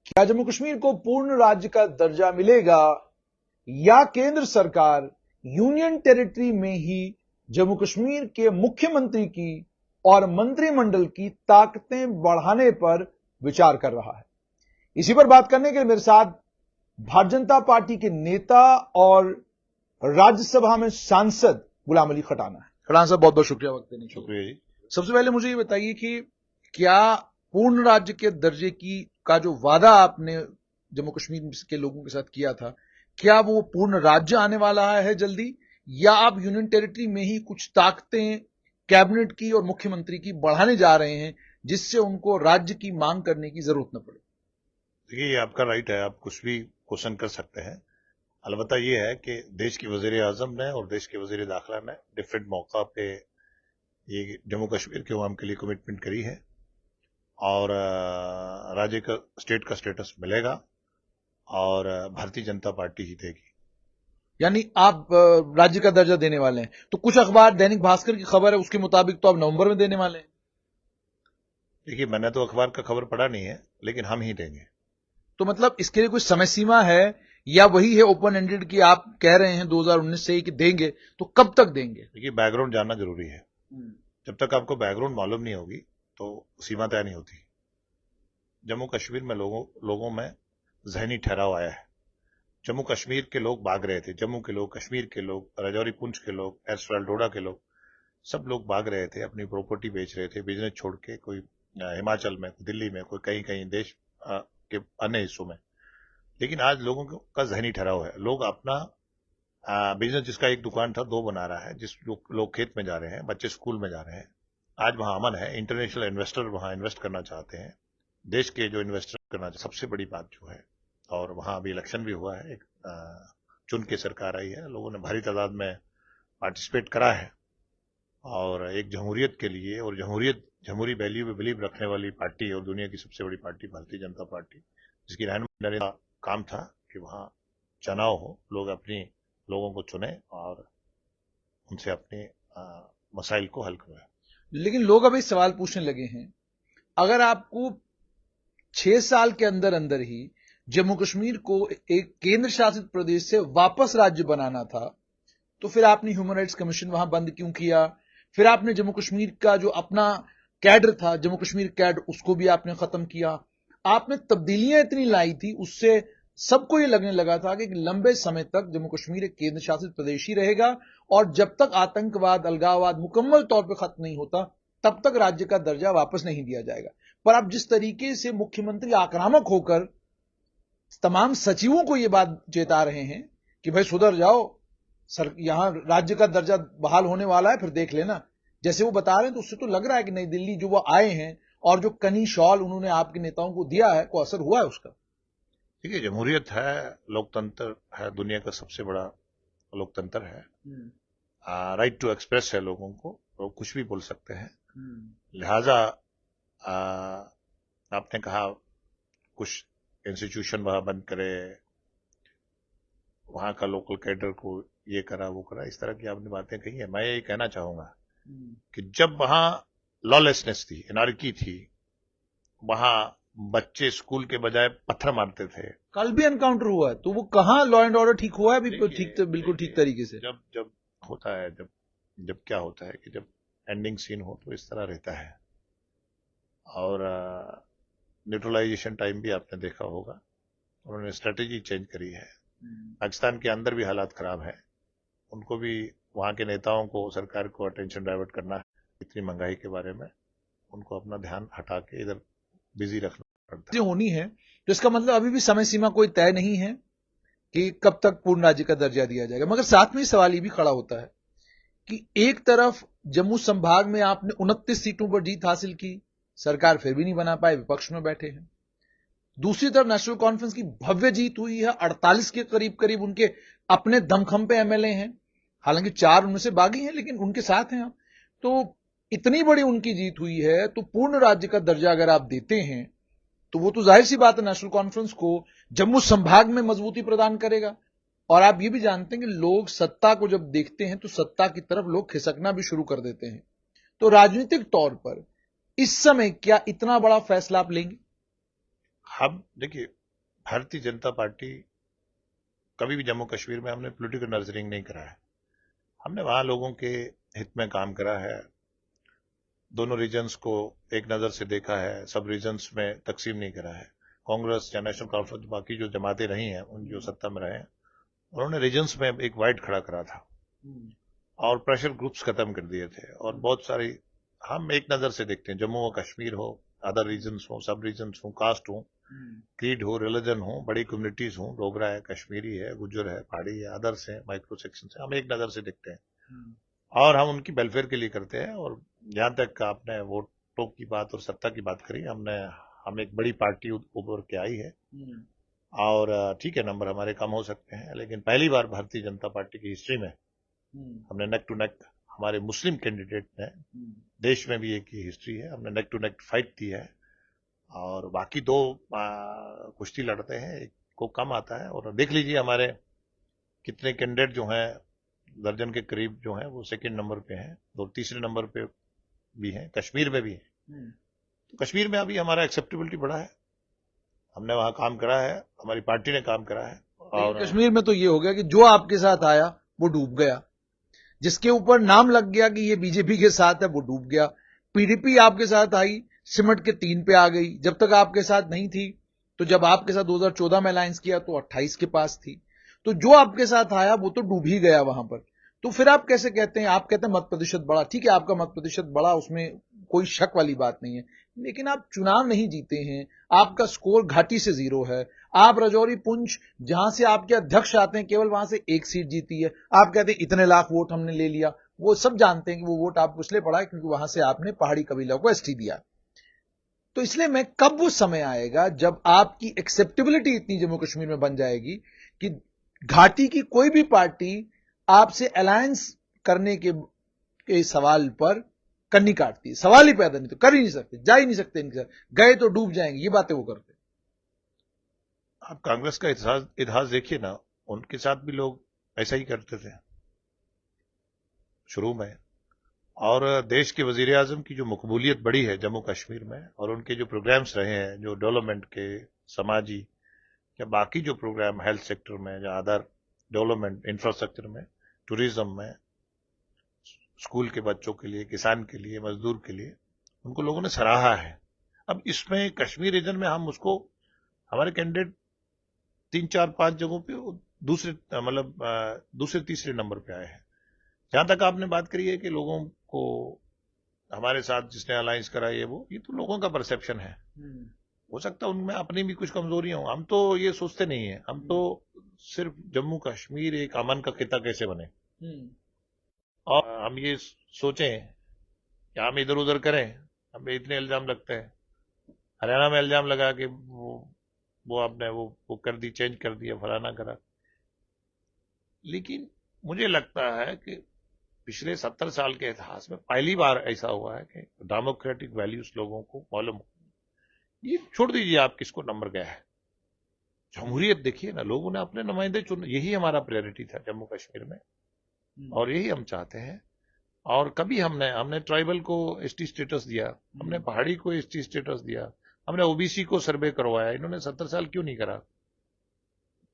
क्या जम्मू कश्मीर को पूर्ण राज्य का दर्जा मिलेगा या केंद्र सरकार यूनियन टेरिटरी में ही जम्मू कश्मीर के मुख्यमंत्री की और मंत्रिमंडल की ताकतें बढ़ाने पर विचार कर रहा है? इसी पर बात करने के लिए मेरे साथ भारतीय जनता पार्टी के नेता और राज्यसभा में सांसद गुलाम अली खटाना है। खटाना साहब, बहुत बहुत शुक्रिया वक्त देने के लिए। शुक्रिया जी। सबसे पहले मुझे ये बताइए कि क्या पूर्ण राज्य के दर्जे का जो वादा आपने जम्मू कश्मीर के लोगों के साथ किया था, क्या वो पूर्ण राज्य आने वाला है जल्दी, या आप यूनियन टेरिटरी में ही कुछ ताकतें कैबिनेट की और मुख्यमंत्री की बढ़ाने जा रहे हैं जिससे उनको राज्य की मांग करने की जरूरत न पड़े? देखिए, ये आपका राइट है, आप कुछ भी क्वेश्चन कर सकते हैं। अलबत्ता ये है कि देश की वजीर आजम ने और देश के वजीर दाखिला ने डिफरेंट मौका पे ये जम्मू कश्मीर के अवाम के लिए कमिटमेंट करी है और राज्य का स्टेट का स्टेटस मिलेगा और भारतीय जनता पार्टी ही देगी। यानी आप राज्य का दर्जा देने वाले हैं। तो कुछ अखबार, दैनिक भास्कर की खबर है उसके मुताबिक तो आप नवंबर में देने वाले हैं। देखिए, मैंने तो अखबार का खबर पढ़ा नहीं है, लेकिन हम ही देंगे। तो मतलब इसके लिए कोई समय सीमा है या वही है ओपन एंडेड कि आप कह रहे हैं 2019 से ही कि देंगे, तो कब तक देंगे? देखिए, बैकग्राउंड जानना जरूरी है। जब तक आपको बैकग्राउंड मालूम नहीं होगी तो सीमा तय नहीं होती। जम्मू कश्मीर में लोगों में जहनी ठहराव आया है। जम्मू कश्मीर के लोग भाग रहे थे, जम्मू के लोग, कश्मीर के लोग, राजौरी पुंछ के लोग, एरसराल डोडा के लोग, सब लोग भाग रहे थे, अपनी प्रॉपर्टी बेच रहे थे, बिजनेस छोड़ के, कोई हिमाचल में, कोई दिल्ली में, कोई कहीं कहीं देश के अन्य हिस्सों में। लेकिन आज लोगों का जहनी ठहराव है। लोग अपना बिजनेस, जिसका एक दुकान था, दो बना रहा है, लोग खेत में जा रहे हैं, बच्चे स्कूल में जा रहे हैं। आज वहां अमन है, इंटरनेशनल इन्वेस्टर वहां इन्वेस्ट करना चाहते हैं, देश के जो इन्वेस्टर करना चाहते, सबसे बड़ी बात जो है। और वहां अभी इलेक्शन भी हुआ है, एक चुन के सरकार आई है, लोगों ने भारी तादाद में पार्टिसिपेट करा है और एक जमहूरियत के लिए और जमहूरी वैल्यू में बिलीव रखने वाली पार्टी और दुनिया की सबसे बड़ी पार्टी भारतीय जनता पार्टी, जिसकी रहनुमाई का काम था कि वहां चुनाव हो, लोगों को चुने और उनसे अपने मसाइल को हल करवाए। लेकिन लोग अभी सवाल पूछने लगे हैं, अगर आपको 6 साल के अंदर अंदर ही जम्मू कश्मीर को एक केंद्र शासित प्रदेश से वापस राज्य बनाना था, तो फिर आपने ह्यूमन राइट्स कमीशन वहां बंद क्यों किया? फिर आपने जम्मू कश्मीर का जो अपना कैडर था, जम्मू कश्मीर कैडर, उसको भी आपने खत्म किया। आपने तब्दीलियां इतनी लाई थी, उससे सबको यह लगने लगा था कि लंबे समय तक जम्मू कश्मीर एक केंद्र शासित प्रदेश ही रहेगा और जब तक आतंकवाद, अलगाववाद मुकम्मल तौर पर खत्म नहीं होता तब तक राज्य का दर्जा वापस नहीं दिया जाएगा। पर आप जिस तरीके से मुख्यमंत्री आक्रामक होकर तमाम सचिवों को यह बात चेता रहे हैं कि भाई सुधर जाओ, सर यहां राज्य का दर्जा बहाल होने वाला है, फिर देख लेना, जैसे वो बता रहे हैं, तो उससे तो लग रहा है कि नई दिल्ली जो वो आए हैं और जो कनी शॉल उन्होंने आपके नेताओं को दिया है, को असर हुआ है उसका। देखिए, जमहूरियत है, लोकतंत्र है, दुनिया का सबसे बड़ा लोकतंत्र है। राइट टू एक्सप्रेस है लोगों को, लोग कुछ भी बोल सकते हैं। लिहाजा आपने कहा कुछ इंस्टीट्यूशन वहां बंद करे, वहां का लोकल कैडर को ये करा वो करा, इस तरह की आपने बातें कही है। मैं ये कहना चाहूंगा कि जब वहां लॉलेसनेस थी, एनार्की थी, वहां बच्चे स्कूल के बजाय पत्थर मारते थे। कल भी एनकाउंटर हुआ है, तो वो कहां लॉ एंड ऑर्डर ठीक हुआ है? अभी ठीक, बिल्कुल ठीक तरीके से। जब होता है, जब क्या होता है कि जब एंडिंग सीन हो तो इस तरह रहता है। और न्यूट्रलाइजेशन टाइम भी आपने देखा होगा, उन्होंने स्ट्रेटेजी चेंज करी है। पाकिस्तान के अंदर भी हालात खराब है, उनको भी, वहां के नेताओं को, सरकार को अटेंशन डाइवर्ट करना है इतनी महंगाई के बारे में, उनको अपना ध्यान हटा के इधर बिजी रखना पड़ता है। होनी है, तो इसका मतलब अभी भी समय सीमा कोई तय नहीं है कि कब तक पूर्ण राज्य का दर्जा दिया जाएगा। मगर साथ में सवाल ये भी खड़ा होता है कि एक तरफ जम्मू संभाग में आपने 29 सीटों पर जीत हासिल की, सरकार फिर भी नहीं बना पाए, विपक्ष में बैठे हैं। दूसरी तरफ नेशनल कॉन्फ्रेंस की भव्य जीत हुई है, 48 के करीब करीब उनके अपने दमखम पे एमएलए हैं, हालांकि 4 उनमें से बागी हैं लेकिन उनके साथ हैं आप। तो इतनी बड़ी उनकी जीत हुई है, तो पूर्ण राज्य का दर्जा अगर आप देते हैं तो वो तो जाहिर सी बात है नेशनल कॉन्फ्रेंस को जम्मू संभाग में मजबूती प्रदान करेगा। और आप ये भी जानते हैं कि लोग सत्ता को जब देखते हैं तो सत्ता की तरफ लोग खिसकना भी शुरू कर देते हैं। तो राजनीतिक तौर पर इस समय क्या इतना बड़ा फैसला आप लेंगे? हम देखिए, भारतीय जनता पार्टी कभी भी जम्मू कश्मीर में हमने पॉलिटिकल नर्सरिंग नहीं करा है। हमने वहां लोगों के हित में काम करा है, दोनों रीजन्स को एक नजर से देखा है, सब रीजन्स में तकसीम नहीं करा है। कांग्रेस या नेशनल कॉन्फ्रेंस बाकी जो जमातें रही हैं, उन जो सत्ता में रहे हैं, उन्होंने रीजन्स में एक वाइड खड़ा करा था और प्रेशर ग्रुप्स खत्म कर दिए थे। और बहुत सारी हम एक नजर से देखते हैं, जम्मू व कश्मीर हो, अदर रीजन्स हो, सब रीजन्स हो, कास्ट हो, क्रीड हो, रिलीजन हो, बड़ी कम्युनिटीज हो, डोगरा है, कश्मीरी है, गुज्जर है, पहाड़ी है, अदर्स है, माइक्रो सेक्शन है, हम एक नजर से देखते हैं और हम उनकी वेलफेयर के लिए करते हैं। और जहां तक आपने वोटों की बात और सत्ता की बात करी, हम एक बड़ी पार्टी उभर के आई है और ठीक है, नंबर हमारे कम हो सकते हैं, लेकिन पहली बार भारतीय जनता पार्टी की हिस्ट्री में हमने नेक टू नेक, हमारे मुस्लिम कैंडिडेट ने, देश में भी एक ही हिस्ट्री है, हमने नेक टू नेक फाइट की है और बाकी दो कुश्ती लड़ते हैं, एक को कम आता है। और देख लीजिए हमारे कितने कैंडिडेट जो हैं, दर्जन के करीब जो हैं, वो सेकंड नंबर पे हैं, दो तीसरे नंबर पे भी हैं, कश्मीर में भी है। तो कश्मीर में अभी हमारा एक्सेप्टेबिलिटी बढ़ा है, हमने वहां काम करा है, हमारी पार्टी ने काम करा है। और कश्मीर में तो ये हो गया कि जो आपके साथ आया वो डूब गया, जिसके ऊपर नाम लग गया कि ये बीजेपी के साथ है वो डूब गया। पीडीपी आपके साथ आई, सिमट के 3 पे आ गई, जब तक आपके साथ नहीं थी। तो जब आपके साथ 2014 में अलायंस किया तो 28 के पास थी। तो जो आपके साथ आया वो तो डूब ही गया वहां पर। तो फिर आप कैसे कहते हैं, आप कहते हैं मत प्रतिशत बढ़ा, ठीक है आपका मत प्रतिशत बढ़ा, उसमें कोई शक वाली बात नहीं है, लेकिन आप चुनाव नहीं जीते हैं, आपका स्कोर घाटी से 0 है। आप राजौरी पुंछ जहां से आपके अध्यक्ष आते हैं, केवल वहां से 1 सीट जीती है। आप कहते हैं इतने लाख वोट हमने ले लिया, वो सब जानते हैं कि वो वोट आपको इसलिए पड़ा है क्योंकि वहां से आपने पहाड़ी कबीला को एसटी दिया। तो इसलिए मैं, कब वो समय आएगा जब आपकी एक्सेप्टेबिलिटी इतनी जम्मू कश्मीर में बन जाएगी कि घाटी की कोई भी पार्टी आपसे अलायंस करने के सवाल पर कन्नी काटती है, सवाल ही पैदा नहीं, तो कर ही नहीं सकते, जा ही नहीं सकते इनके साथ, गए तो डूब जाएंगे, ये बातें वो करते। आप कांग्रेस का इतिहास देखिए ना, उनके साथ भी लोग ऐसा ही करते थे शुरू में। और देश के वजीर आजम की जो मकबूलियत बढ़ी है जम्मू कश्मीर में, और उनके जो प्रोग्राम्स रहे हैं, जो डेवलपमेंट के, समाजी या बाकी जो प्रोग्राम हेल्थ सेक्टर में या अदर डेवलपमेंट इंफ्रास्ट्रक्चर में, टूरिज्म में, स्कूल के बच्चों के लिए, किसान के लिए, मजदूर के लिए, उनको लोगों ने सराहा है। अब इसमें कश्मीर रीजन में हम उसको, हमारे कैंडिडेट 3, 4, 5 जगहों पे दूसरे दूसरे तीसरे नंबर पे आए हैं। जहां तक आपने बात करी है कि लोगों को हमारे साथ जिसने अलायंस करा ये तो लोगों का परसेप्शन है, हो सकता है उनमें अपनी भी कुछ कमजोरियां हो। हम तो ये सोचते नहीं है, हम तो सिर्फ जम्मू कश्मीर एक अमन का खिता कैसे बने, और हम ये सोचें कि हम इधर उधर करें। हमें इतने इल्जाम लगते हैं, हरियाणा में इल्जाम लगा कि वो आपने वो कर दी, चेंज कर दिया, फलाना करा। लेकिन मुझे लगता है कि पिछले 70 साल के इतिहास में पहली बार ऐसा हुआ है कि डेमोक्रेटिक वैल्यूज लोगों को मालूम। ये छोड़ दीजिए आप किसको नंबर गया है, जमहूरियत देखिए ना, लोगों ने अपने नुमाइंदे चुने, यही हमारा प्रायोरिटी था जम्मू कश्मीर में और यही हम चाहते हैं। और कभी हमने ट्राइबल को एसटी स्टेटस दिया, हमने पहाड़ी को एसटी स्टेटस दिया, हमने ओबीसी को सर्वे करवाया, इन्होंने 70 साल क्यों नहीं करा?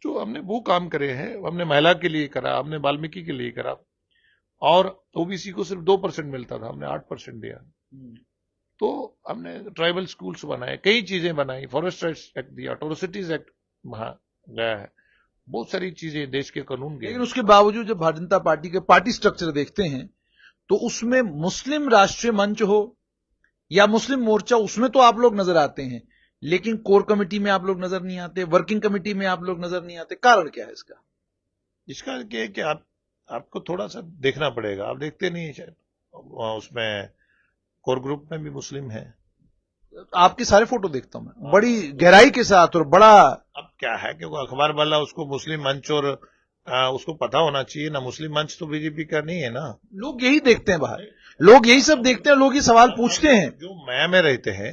जो हमने वो काम करे हैं, हमने महिला के लिए करा, हमने वाल्मीकि के लिए करा। और ओबीसी को सिर्फ 2% मिलता था, हमने 8% दिया। तो हमने ट्राइबल स्कूल्स बनाए, कई चीजें बनाई, फॉरेस्ट राइट्स एक्ट दिया, अट्रॉसिटीज एक्ट वहां गया है, बहुत सारी चीजें देश के कानून गए। लेकिन उसके बावजूद जब भारतीय जनता पार्टी के पार्टी स्ट्रक्चर देखते हैं तो उसमें मुस्लिम राष्ट्रीय मंच हो या मुस्लिम मोर्चा, उसमें तो आप लोग नजर आते हैं, लेकिन कोर कमेटी में आप लोग नजर नहीं आते, वर्किंग कमेटी में आप लोग नजर नहीं आते। कारण क्या है इसका? इसका कि आपको थोड़ा सा देखना पड़ेगा, आप देखते नहीं शायद, उसमें कोर ग्रुप में भी मुस्लिम है। आपके सारे फोटो देखता हूं मैं बड़ी गहराई के साथ, और बड़ा, अब क्या है कि वो अखबार वाला उसको मुस्लिम मंच, और उसको पता होना चाहिए ना, मुस्लिम मंच तो बीजेपी का नहीं है ना। लोग यही देखते हैं बाहर, लोग यही सब देखते हैं, लोग ये सवाल पूछते हैं। जो मैं में रहते हैं,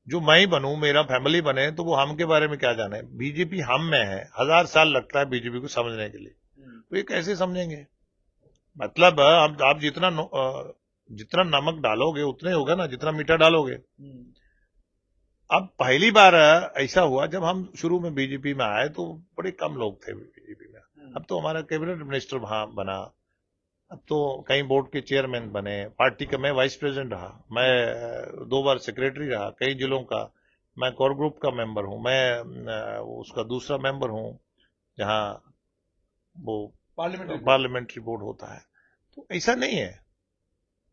जो मैं ही बनूं, मेरा फैमिली बने, तो वो हम के बारे में क्या जाने? बीजेपी हम में है, 1000 साल लगता है बीजेपी को समझने के लिए, तो ये कैसे समझेंगे? मतलब आप जितना नमक डालोगे उतने होगा ना, जितना मीठा डालोगे। अब पहली बार ऐसा हुआ जब हम शुरू में बीजेपी में आए तो बड़े कम लोग थे बीजेपी में। अब तो हमारा कैबिनेट मिनिस्टर वहां बना, अब तो कई बोर्ड के चेयरमैन बने, पार्टी का मैं वाइस प्रेसिडेंट रहा, मैं 2 बार सेक्रेटरी रहा कई जिलों का, मैं कोर ग्रुप का मेंबर हूं, मैं उसका दूसरा मेंबर हूं जहां वो पार्लियामेंट्री बोर्ड होता है। तो ऐसा नहीं है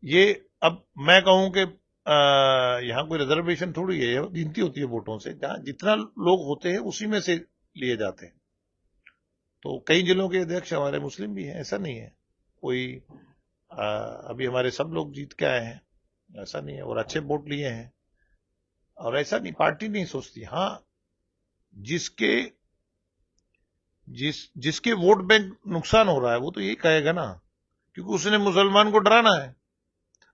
ये। अब मैं कहूं कि यहाँ कोई रिजर्वेशन थोड़ी है, गिनती होती है वोटों से, जहां जितना लोग होते हैं उसी में से लिए जाते हैं। तो कई जिलों के अध्यक्ष हमारे मुस्लिम भी हैं, ऐसा नहीं है कोई अभी हमारे सब लोग जीत के आए हैं, ऐसा नहीं है, और अच्छे वोट लिए हैं। और ऐसा नहीं, पार्टी नहीं सोचती। हाँ, जिसके वोट बैंक नुकसान हो रहा है वो तो यही कहेगा ना, क्योंकि उसने मुसलमान को डराना है।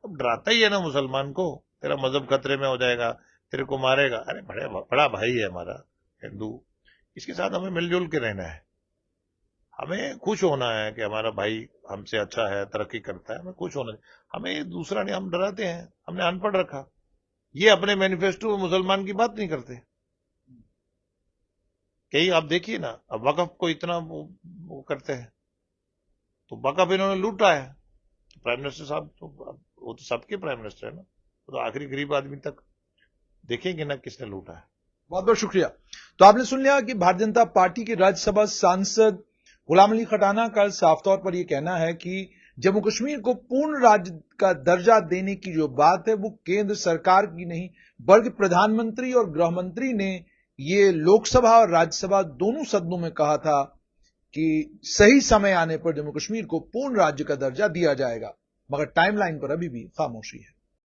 अब डराता ही है ना मुसलमान को, तेरा मजहब खतरे में हो जाएगा, तेरे को मारेगा। अरे बड़ा भाई है हमारा हिंदू, इसके साथ हमें मिलजुल के रहना है। हमें खुश होना है कि हमारा भाई हमसे अच्छा है, तरक्की करता है, हमें खुश होना है। हमें दूसरा नहीं, हम डराते हैं, हमने अनपढ़ रखा। ये अपने मैनिफेस्टो में मुसलमान की बात नहीं करते। कई आप देखिए ना, अब वकफ को इतना वो करते हैं, तो वकफ इन्होंने लूटा है। प्राइम मिनिस्टर साहब तो वो तो सबके प्राइम मिनिस्टर है ना, तो आखिरी गरीब आदमी तक देखेंगे ना किसने लूटा है। बहुत बहुत शुक्रिया। तो आपने सुन लिया कि भारतीय जनता पार्टी के राज्यसभा सांसद गुलाम अली खटाना का साफ तौर पर यह कहना है कि जम्मू कश्मीर को पूर्ण राज्य का दर्जा देने की जो बात है वो केंद्र सरकार की नहीं बल्कि प्रधानमंत्री और गृह मंत्री ने ये लोकसभा और राज्यसभा दोनों सदनों में कहा था कि सही समय आने पर जम्मू कश्मीर को पूर्ण राज्य का दर्जा दिया जाएगा, मगर टाइमलाइन पर अभी भी खामोशी है।